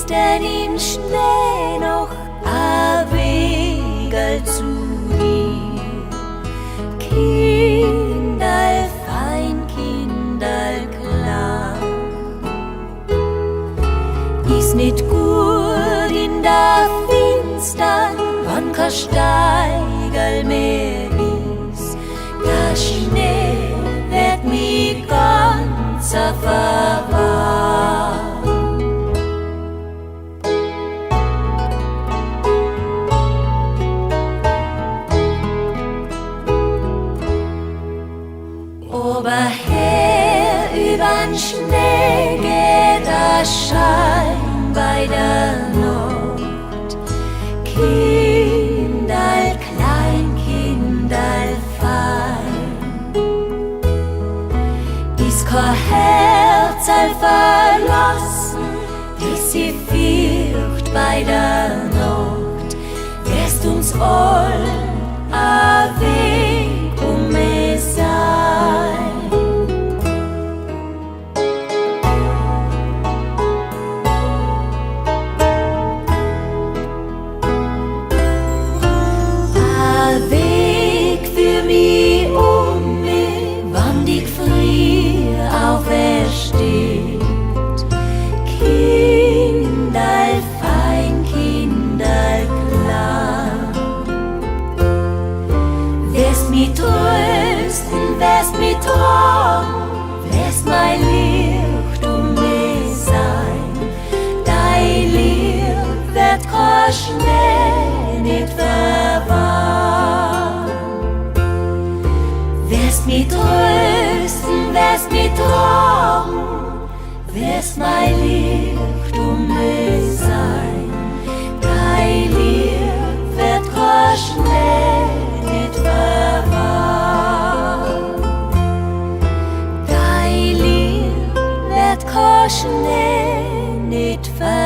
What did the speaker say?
ist denn im Schnee noch ein Wegel zu dir? Kinderl fein, Kinderl klein, ist nicht gut in der Finstern, wann kein Steigel mehr ist. Der Schnee wird mich ganz verwahrt. Oberher übern Schnee geht der Schein bei der Nacht. Kinderl klein, Kinderl fein, ist kein Herz verlassen, das sie fürcht bei der Nacht. Wirst uns all a Weg ume sein. A Weg für mich wann dich früh aufersteht. Kinderl fein, Kinderl klein, wirst mich trösten, wirst mich tragen, wirst mei Liacht ume sein. Dein Licht wird kein Schnee nicht verwahren. Wirst mich trösten, wirst mich tragen, wirst mei Liacht ume sein. Dein Licht wird kein Schnee nicht verwahren. Dein Licht wird kein Schnee nicht verwahren.